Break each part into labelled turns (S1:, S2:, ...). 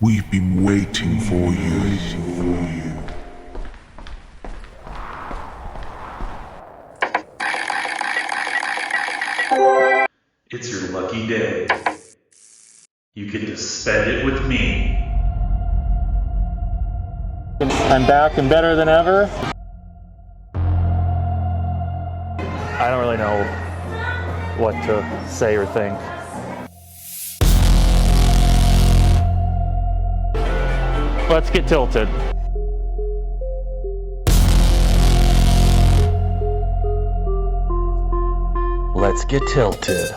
S1: We've been waiting for you.
S2: It's your lucky day. You get to spend it with me.
S3: I'm back and better than ever. I don't really know what to say or think. Let's get tilted. Let's get tilted.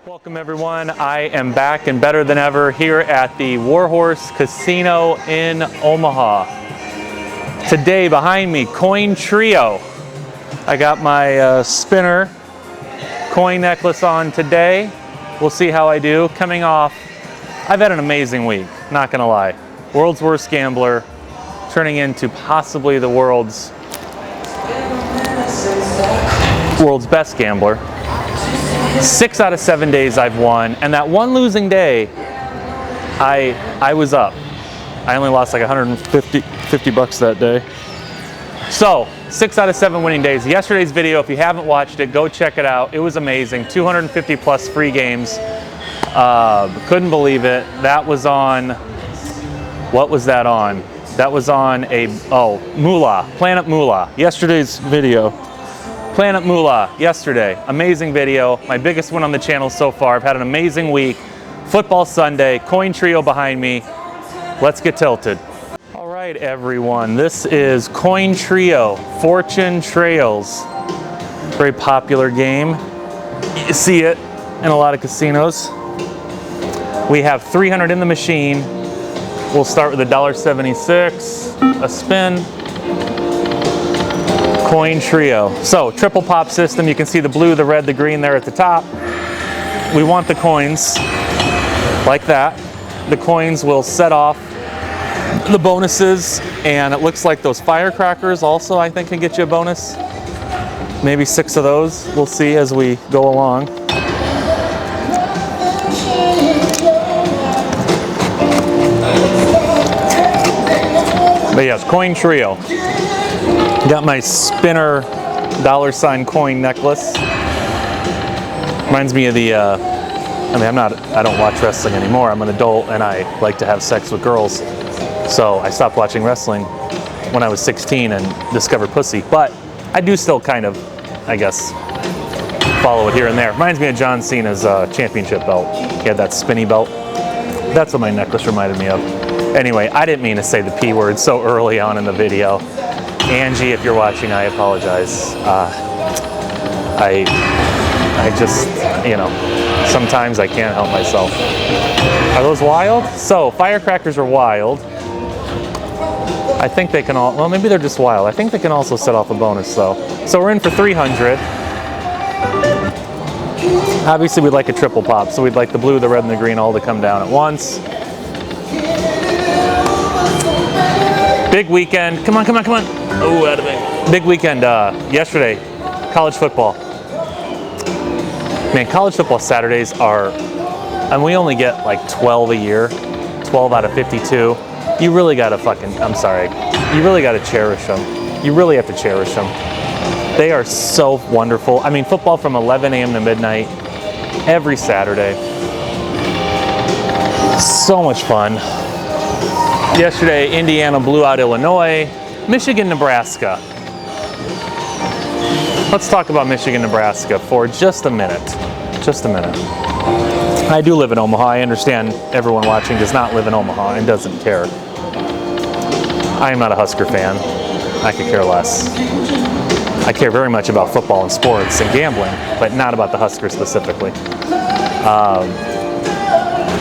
S3: Welcome everyone, I am back and better than ever here at the Warhorse Casino in Omaha. Today behind me, Coin Trio. I got my spinner coin necklace on today. We'll see how I do. Coming off, I've had an amazing week, not gonna lie. World's worst gambler, turning into possibly the world's best gambler. 6 out of 7 days I've won, and that one losing day, I was up. I only lost like 150 bucks that day. So 6 out of 7 winning days. Yesterday's video, if you haven't watched it, go check it out. It was amazing. 250 plus free games. Couldn't believe it. That was on. What was that on? That was on Moolah, Planet Moolah. Yesterday's video. Planet Moolah yesterday. Amazing video. My biggest one on the channel so far. I've had an amazing week. Football Sunday. Coin Trio behind me. Let's get tilted. All right, everyone. This is Coin Trio. Fortune Trails. Very popular game. You see it in a lot of casinos. We have 300 in the machine. We'll start with $1.76. A spin. Coin Trio. So, triple pop system. You can see the blue, the red, the green there at the top. We want the coins like that. The coins will set off the bonuses, and it looks like those firecrackers also, I think, can get you a bonus. Maybe 6 of those. We'll see as we go along. But yes, Coin Trio. Got my spinner $ coin necklace. Reminds me of the, I don't watch wrestling anymore. I'm an adult and I like to have sex with girls. So I stopped watching wrestling when I was 16 and discovered pussy. But I do still kind of, I guess, follow it here and there. Reminds me of John Cena's championship belt. He had that spinny belt. That's what my necklace reminded me of. Anyway, I didn't mean to say the P word so early on in the video. Angie, if you're watching, I apologize. I just, sometimes I can't help myself. Are those wild? So, firecrackers are wild. I think they can well, maybe they're just wild. I think they can also set off a bonus though. So we're in for 300. Obviously we'd like a triple pop, so we'd like the blue, the red, and the green all to come down at once. Big weekend. Come on. Oh, out of it. Big weekend yesterday. College football. Man, college football Saturdays are, and we only get like 12 a year. 12 out of 52. You really gotta you really gotta cherish them. You really have to cherish them. They are so wonderful. I mean, football from 11 a.m. to midnight every Saturday. So much fun. Yesterday, Indiana blew out Illinois. Michigan, Nebraska. Let's talk about Michigan, Nebraska for just a minute. I do live in Omaha. I understand everyone watching does not live in Omaha and doesn't care. I am not a Husker fan. I could care less. I care very much about football and sports and gambling, but not about the Huskers specifically.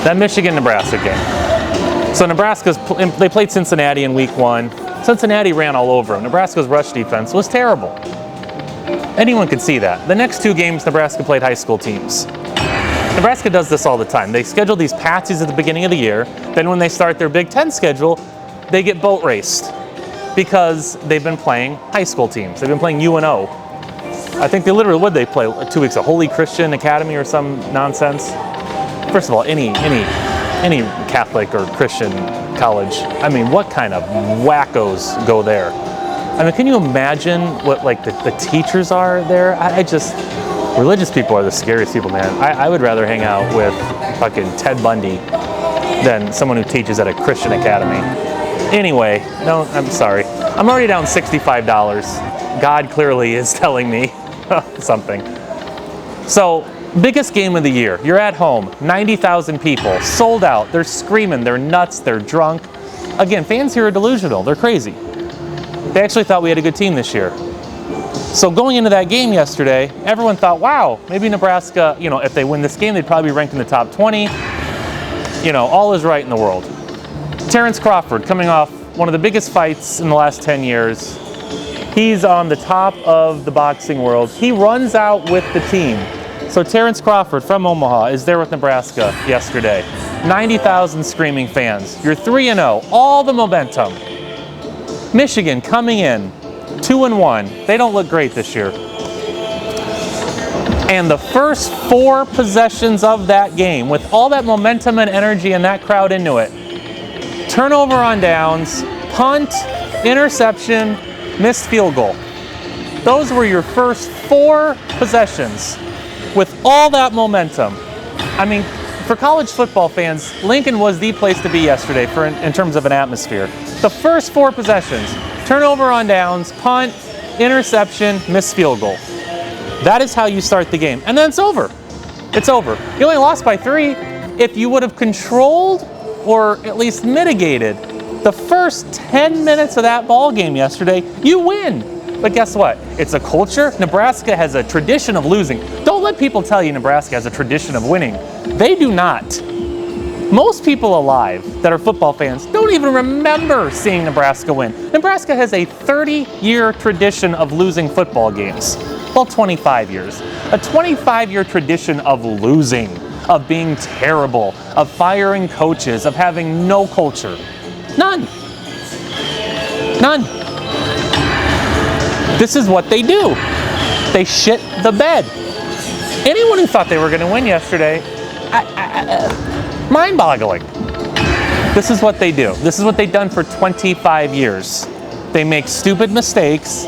S3: That Michigan-Nebraska game. So they played Cincinnati in week 1. Cincinnati ran all over them. Nebraska's rush defense was terrible. Anyone could see that. The next 2 games, Nebraska played high school teams. Nebraska does this all the time. They schedule these patsies at the beginning of the year. Then when they start their Big Ten schedule, they get boat raced because they've been playing high school teams. They've been playing UNO. I think they literally, what did they play 2 weeks? A Holy Christian Academy or some nonsense? First of all, any Catholic or Christian college, I mean, what kind of wackos go there? I mean, can you imagine what like the teachers are there? Religious people are the scariest people, man. I would rather hang out with fucking Ted Bundy than someone who teaches at a Christian academy. Anyway, no, I'm sorry. I'm already down $65. God clearly is telling me something. So, biggest game of the year. You're at home, 90,000 people, sold out. They're screaming, they're nuts, they're drunk. Again, fans here are delusional, they're crazy. They actually thought we had a good team this year. So going into that game yesterday, everyone thought, wow, maybe Nebraska, if they win this game, they'd probably be ranked in the top 20. All is right in the world. Terrence Crawford, coming off one of the biggest fights in the last 10 years. He's on the top of the boxing world. He runs out with the team. So Terrence Crawford from Omaha is there with Nebraska yesterday. 90,000 screaming fans. You're 3-0, all the momentum. Michigan coming in, 2-1. They don't look great this year. And the first 4 possessions of that game, with all that momentum and energy and that crowd into it, turnover on downs, punt, interception, missed field goal. Those were your first 4 possessions with all that momentum. I mean, for college football fans, Lincoln was the place to be yesterday in terms of an atmosphere. The first 4 possessions, turnover on downs, punt, interception, missed field goal. That is how you start the game. And then it's over. It's over. You only lost by 3. If you would have controlled or at least mitigated the first 10 minutes of that ball game yesterday, you win. But guess what? It's a culture. Nebraska has a tradition of losing. Don't let people tell you Nebraska has a tradition of winning. They do not. Most people alive that are football fans don't even remember seeing Nebraska win. Nebraska has a 30-year tradition of losing football games. Well, 25 years. A 25-year tradition of losing, of being terrible, of firing coaches, of having no culture. None. None. This is what they do. They shit the bed. Anyone who thought they were going to win yesterday, mind-boggling. This is what they do. This is what they've done for 25 years. They make stupid mistakes.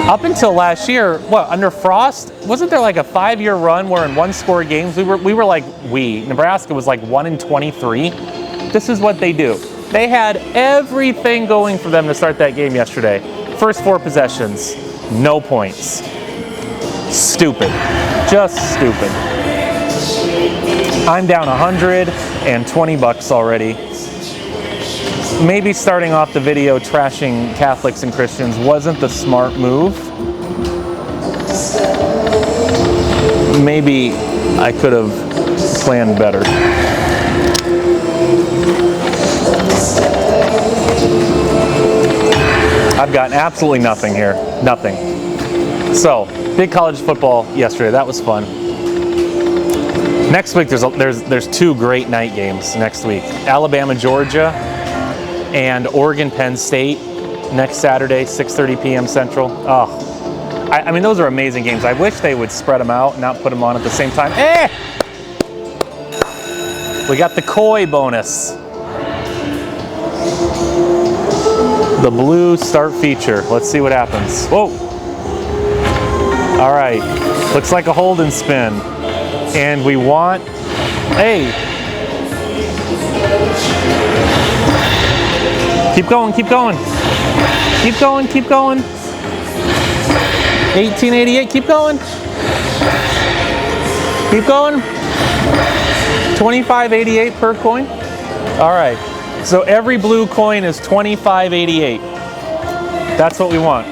S3: Up until last year, under Frost, wasn't there like a 5-year run where in 1-score games Nebraska was like 1-23? This is what they do. They had everything going for them to start that game yesterday. First 4 possessions, no points. Stupid. Just stupid. I'm down $120 already. Maybe starting off the video trashing Catholics and Christians wasn't the smart move. Maybe I could have planned better. I've gotten absolutely nothing here. Nothing. So, big college football yesterday. That was fun. Next week, there's 2 great night games next week. Alabama, Georgia, and Oregon, Penn State next Saturday, 6:30 p.m. Central. Oh, I mean, those are amazing games. I wish they would spread them out and not put them on at the same time. We got the Koi bonus. The blue start feature. Let's see what happens. Whoa. All right. Looks like a hold and spin. And we want, keep going, keep going. Keep going, keep going. 1888, keep going. Keep going. 2588 per coin. All right. So every blue coin is 2588. That's what we want.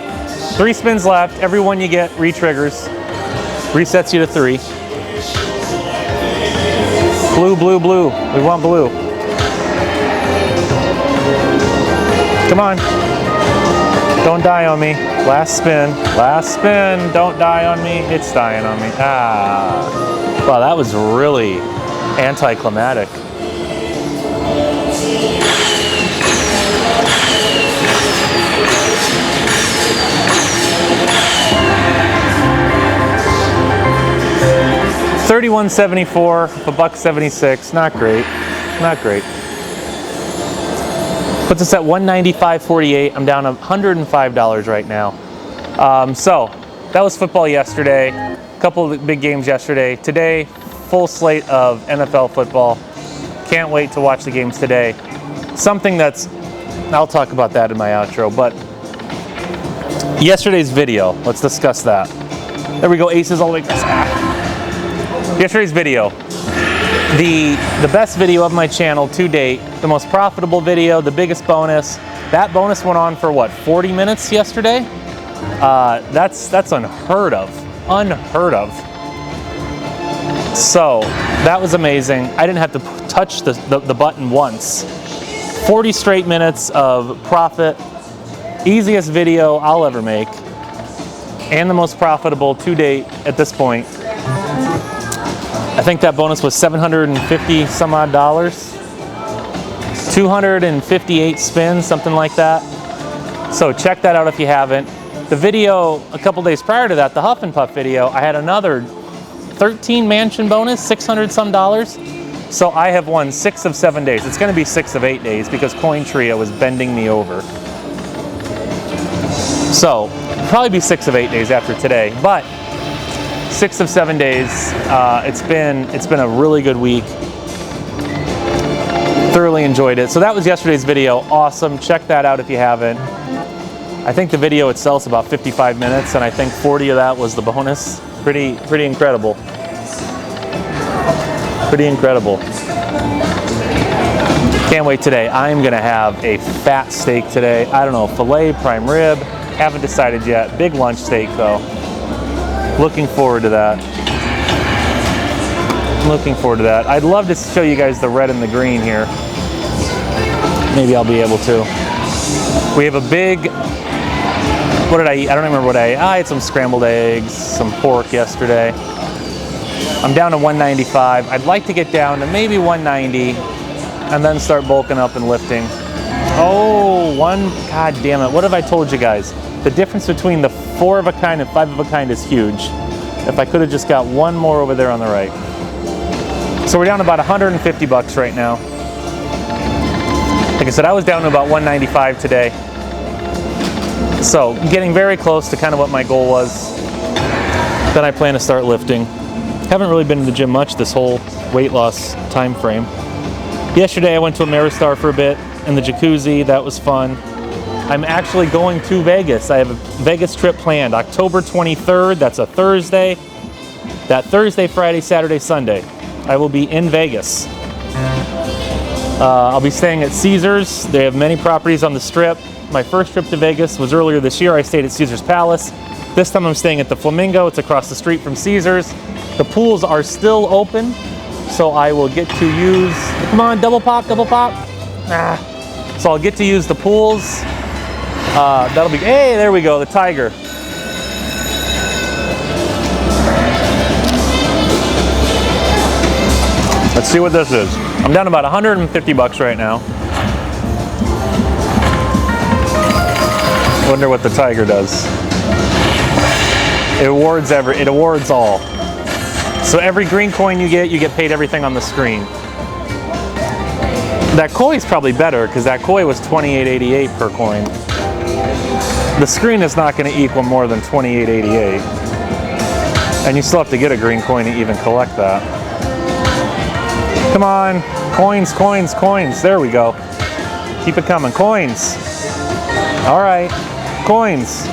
S3: 3 spins left. Every one you get re-triggers. Resets you to 3. Blue, blue, blue. We want blue. Come on. Don't die on me. Last spin. Last spin. Don't die on me. It's dying on me. Ah. Wow, that was really anticlimactic. $31.74, $1.76. Not great. Not great. Puts us at $195.48. I'm down $105 right now. So that was football yesterday. A couple of big games yesterday. Today, full slate of NFL football. Can't wait to watch the games today. Something that's, I'll talk about that in my outro, but yesterday's video, let's discuss that. There we go, aces all the way across. Yesterday's video, the best video of my channel to date, the most profitable video, the biggest bonus. That bonus went on for what, 40 minutes yesterday? That's unheard of, unheard of. So that was amazing. I didn't have to touch the button once. 40 straight minutes of profit, easiest video I'll ever make, and the most profitable to date at this point. I think that bonus was $750 some odd dollars. 258 spins, something like that. So check that out if you haven't. The video a couple days prior to that, the Huff and Puff video, I had another 13 mansion bonus, 600 some dollars. So I have won 6 of 7 days. It's going to be 6 of 8 days because Coin Trio was bending me over. So probably be 6 of 8 days after today, but 6 of 7 days. It's been a really good week. Thoroughly enjoyed it. So that was yesterday's video. Awesome. Check that out if you haven't. I think the video itself is about 55 minutes, and I think 40 of that was the bonus. Pretty incredible. Pretty incredible. Can't wait today. I'm gonna have a fat steak today. I don't know, filet, prime rib. Haven't decided yet. Big lunch steak though. Looking forward to that. Looking forward to that. I'd love to show you guys the red and the green here. Maybe I'll be able to. We have a big, what did I eat? I don't remember what I ate. I ate some scrambled eggs, some pork yesterday. I'm down to 195. I'd like to get down to maybe 190 and then start bulking up and lifting. Oh, god damn it. What have I told you guys? The difference between the 4 of a kind and 5 of a kind is huge. If I could have just got one more over there on the right. So we're down to about 150 bucks right now. Like I said, I was down to about 195 today. So getting very close to kind of what my goal was. Then I plan to start lifting. Haven't really been to the gym much this whole weight loss time frame. Yesterday I went to Ameristar for a bit in the jacuzzi. That was fun. I'm actually going to Vegas. I have a Vegas trip planned. October 23rd, that's a Thursday. That Thursday, Friday, Saturday, Sunday, I will be in Vegas. I'll be staying at Caesars. They have many properties on the Strip. My first trip to Vegas was earlier this year. I stayed at Caesars Palace. This time I'm staying at the Flamingo. It's across the street from Caesars. The pools are still open, so I will get to use, come on, double pop, double pop. So I'll get to use the pools. That'll be, hey, there we go, the tiger. Let's see what this is. I'm down about 150 bucks right now. Wonder what the tiger does. It awards all. So every green coin you get paid everything on the screen. That koi is probably better because that koi was $28.88 per coin. The screen is not going to equal more than $28.88. And you still have to get a green coin to even collect that. Come on, coins, coins, coins. There we go. Keep it coming, coins. All right, coins.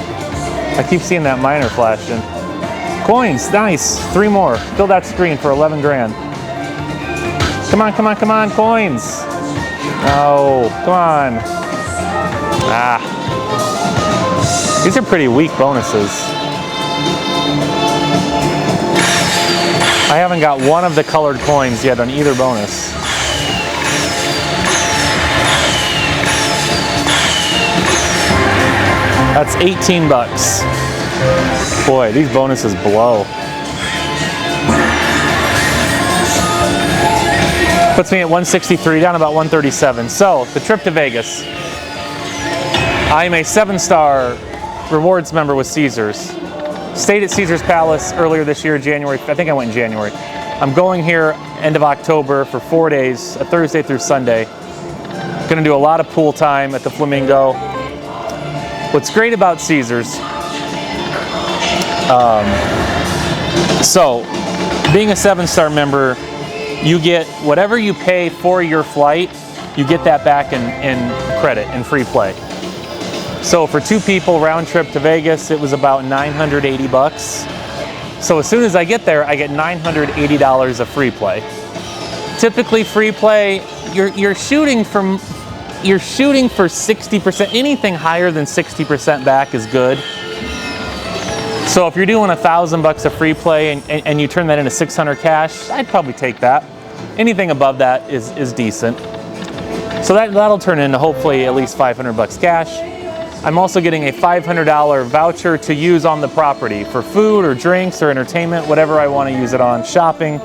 S3: I keep seeing that miner flashing. Coins, nice. 3 more. Fill that screen for 11 grand. Come on, come on, come on, coins. No, come on. These are pretty weak bonuses. I haven't got one of the colored coins yet on either bonus. That's 18 bucks. Boy, these bonuses blow. Puts me at 163, down about 137. So, the trip to Vegas. I'm a 7-star rewards member with Caesars. Stayed at Caesars Palace earlier this year, January. I think I went in January. I'm going here end of October for 4 days, a Thursday through Sunday. Gonna do a lot of pool time at the Flamingo. What's great about Caesars, so being a 7-star member, you get whatever you pay for your flight, you get that back in credit, in free play. So for 2 people, round trip to Vegas, it was about 980 bucks. So as soon as I get there, I get $980 of free play. Typically free play, you're shooting for 60%. Anything higher than 60% back is good. So if you're doing $1,000 of free play and you turn that into 600 cash, I'd probably take that. Anything above that is decent. So that'll turn into hopefully at least $500 cash. I'm also getting a $500 voucher to use on the property for food or drinks or entertainment, whatever I want to use it on, shopping.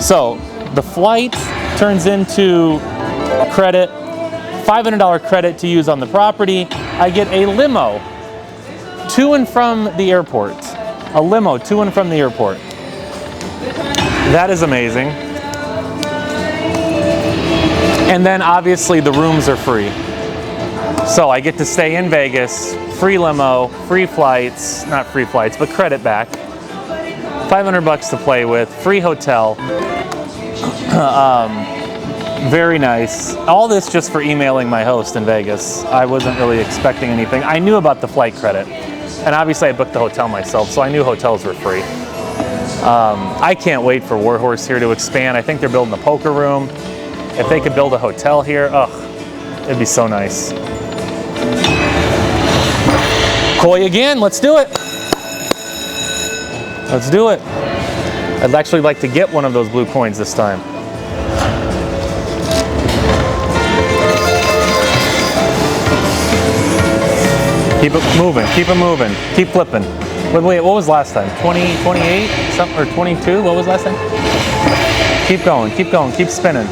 S3: So the flight turns into credit, $500 credit to use on the property. I get a limo to and from the airport. A limo to and from the airport. That is amazing. And then obviously the rooms are free. So I get to stay in Vegas, free limo, free flights, not free flights, but credit back. $500 to play with, free hotel. Very nice. All this just for emailing my host in Vegas. I wasn't really expecting anything. I knew about the flight credit. And obviously I booked the hotel myself, so I knew hotels were free. I can't wait for Warhorse here to expand. I think they're building a poker room. If they could build a hotel here, it'd be so nice. Koi again, let's do it. Let's do it. I'd actually like to get one of those blue coins this time. Keep it moving, keep it moving, keep flipping. Wait, what was last time? 20, 28, something, or 22? What was last time? Keep going, keep spinning.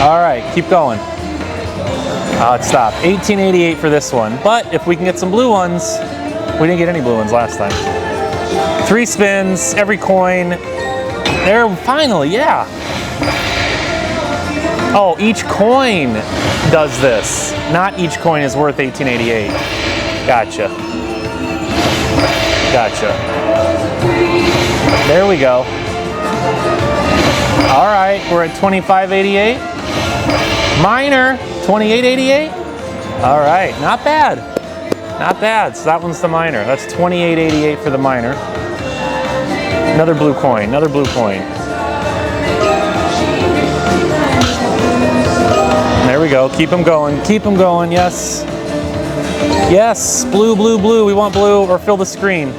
S3: All right, keep going. It stopped. 1888 for this one. But if we can get some blue ones, we didn't get any blue ones last time. 3 spins, every coin. There, finally, yeah. Oh, each coin does this. Not each coin is worth 1888. Gotcha. Gotcha. There we go. All right, we're at 2588. Minor, 2888. All right, not bad. Not bad. So that one's the minor. That's 2888 for the minor. Another blue coin, another blue coin. There we go. Keep them going. Keep them going. Yes. Yes. Blue, blue, blue. We want blue or fill the screen.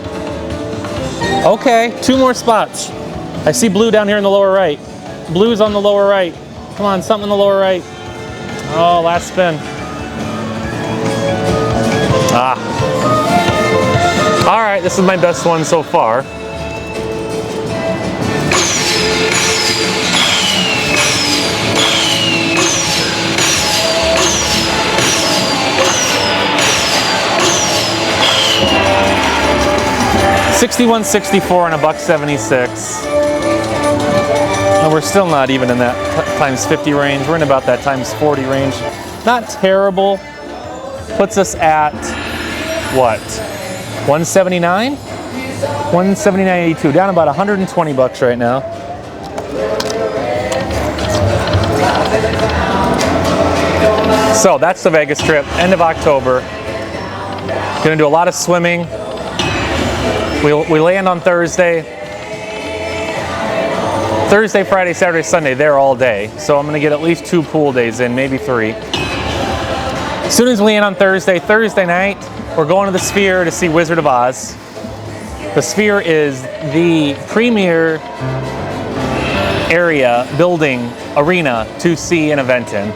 S3: Okay. 2 more spots. I see blue down here in the lower right. Blue's on the lower right. Come on, something in the lower right. Oh, last spin. All right, this is my best one so far. $61.64 and $1.76. And we're still not even in that times 50 range. We're in about that times 40 range. Not terrible. Puts us at what? 179? 179.82. Down about 120 bucks right now. So that's the Vegas trip. End of October. Gonna do a lot of swimming. We land on Thursday. Thursday, Friday, Saturday, Sunday, there all day. So I'm gonna get at least 2 pool days in, maybe 3. As soon as we land on Thursday night, we're going to the Sphere to see Wizard of Oz. The Sphere is the premier area, building, arena to see an event in.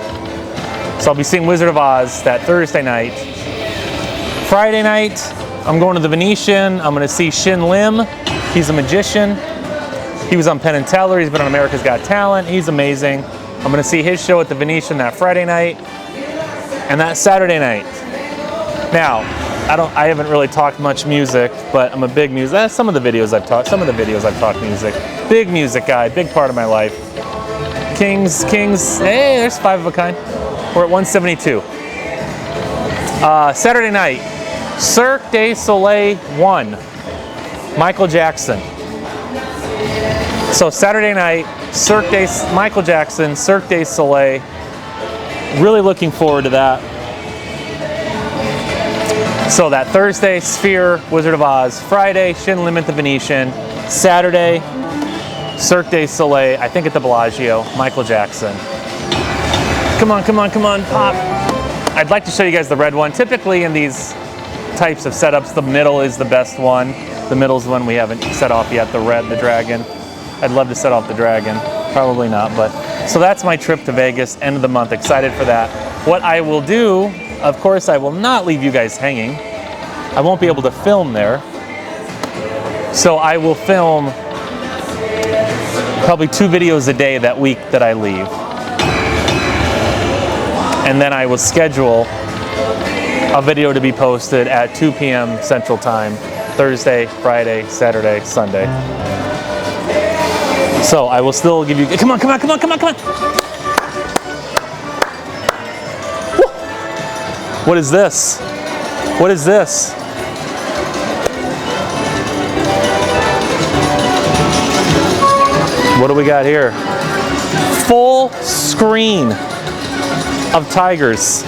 S3: So I'll be seeing Wizard of Oz that Thursday night. Friday night, I'm going to the Venetian. I'm going to see Shin Lim. He's a magician. He was on Penn and Teller. He's been on America's Got Talent. He's amazing. I'm going to see his show at the Venetian that Friday night and that Saturday night. Now, I haven't really talked much music, but I'm a big music. Some of the videos I've talked music. Big music guy, big part of my life. Kings. Hey, there's 5 of a kind. We're at 172. Saturday night, Cirque du Soleil 1, Michael Jackson. So Saturday night, Michael Jackson, Cirque du Soleil. Really looking forward to that. So that Thursday, Sphere, Wizard of Oz. Friday, Shin Lim at the Venetian. Saturday, Cirque du Soleil, I think at the Bellagio, Michael Jackson. Come on, pop. I'd like to show you guys the red one. Typically in these types of setups, the middle is the best one. The middle is the one we haven't set off yet, the dragon. I'd love to set off the dragon. Probably not, but. So that's my trip to Vegas, end of the month. Excited for that. What I will do, of course, I will not leave you guys hanging. I won't be able to film there. So I will film probably 2 videos a day that week that I leave. And then I will schedule a video to be posted at 2 p.m. Central Time, Thursday, Friday, Saturday, Sunday. So I will still give you, come on. Woo! What is this? What do we got here? Full screen of tigers.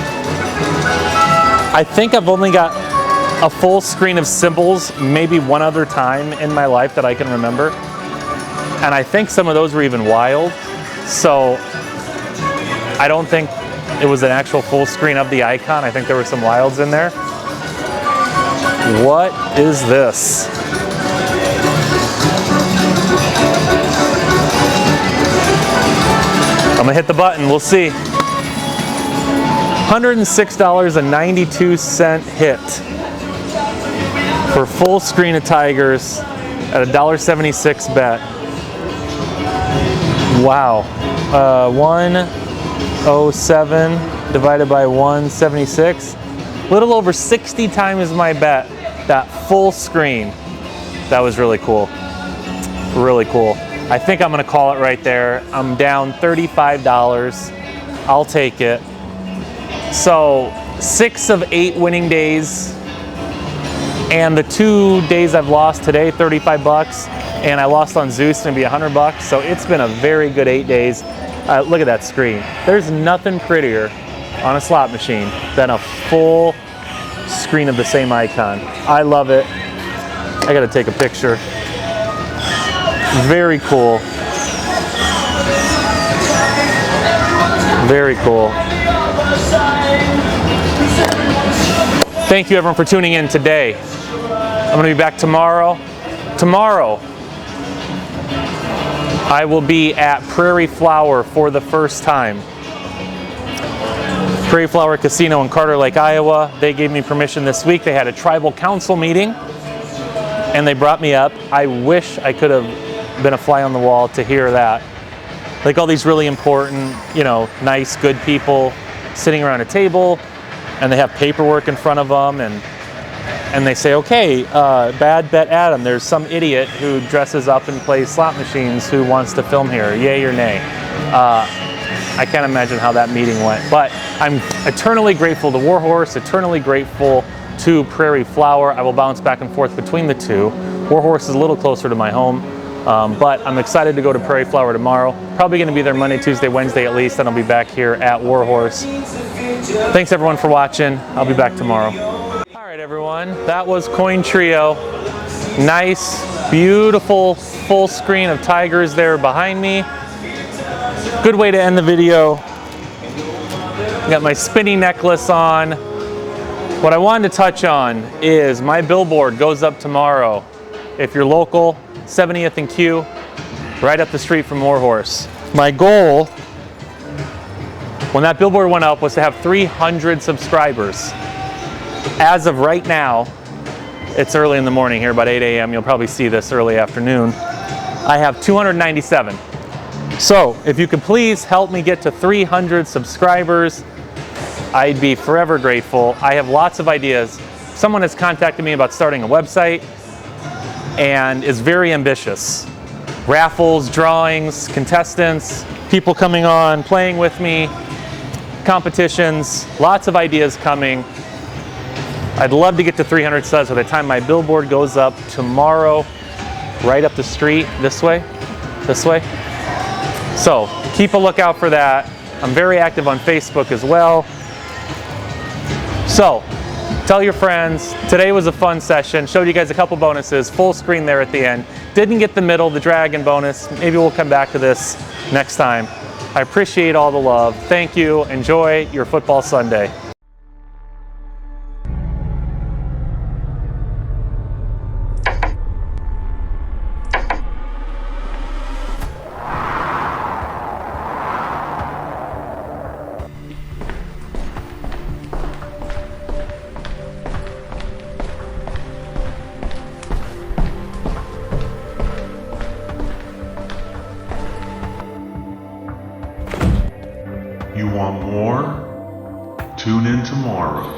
S3: I think I've only got a full screen of symbols maybe one other time in my life that I can remember. And I think some of those were even wild. So I don't think it was an actual full screen of the icon. I think there were some wilds in there. What is this? I'm gonna hit the button, we'll see. $106.92 hit for full screen of tigers at a $1.76 bet. Wow. 107 divided by 176. Little over 60 times my bet. That full screen. That was really cool. Really cool. I think I'm gonna call it right there. I'm down $35. I'll take it. So 6 of 8 winning days, and the 2 days I've lost today, 35 bucks, and I lost on Zeus, gonna be 100 bucks. So it's been a very good 8 days. Look at that screen. There's nothing prettier on a slot machine than a full screen of the same icon. I love it. I gotta take a picture. Very cool. Very cool. Thank you everyone for tuning in today. I'm gonna be back tomorrow. Tomorrow, I will be at Prairie Flower for the first time. Prairie Flower Casino in Carter Lake, Iowa. They gave me permission this week. They had a tribal council meeting and they brought me up. I wish I could have been a fly on the wall to hear that. Like all these really important, you know, nice, good people sitting around a table, and they have paperwork in front of them, and they say, okay, bad bet Adam, there's some idiot who dresses up and plays slot machines who wants to film here, yay or nay. I can't imagine how that meeting went, but I'm eternally grateful to Warhorse, eternally grateful to Prairie Flower. I will bounce back and forth between the two. Warhorse is a little closer to my home, but I'm excited to go to Prairie Flower tomorrow. Probably going to be there Monday, Tuesday, Wednesday at least, and I'll be back here at Warhorse. Thanks everyone for watching. I'll be back tomorrow. All right everyone, that was Coin Trio. Nice, beautiful full screen of tigers there behind me. Good way to end the video. Got my spinning necklace on. What I wanted to touch on is my billboard goes up tomorrow. If you're local, 70th and Q, right up the street from Warhorse. My goal, when that billboard went up, was to have 300 subscribers. as of right now, it's early in the morning here, about 8 a.m. You'll probably see this early afternoon. I have 297. So if you could please help me get to 300 subscribers, I'd be forever grateful. I have lots of ideas. Someone has contacted me about starting a website and is very ambitious. Raffles, drawings, contestants, people coming on, playing with me, competitions, lots of ideas coming. I'd love to get to 300 subs by the time my billboard goes up tomorrow, right up the street, this way. So keep a lookout for that. I'm very active on Facebook as well. So tell your friends. Today was a fun session. Showed you guys a couple bonuses, full screen there at the end. Didn't get the middle, the dragon bonus. Maybe we'll come back to this next time. I appreciate all the love. Thank you. Enjoy your football Sunday.
S1: You want more? Tune in tomorrow.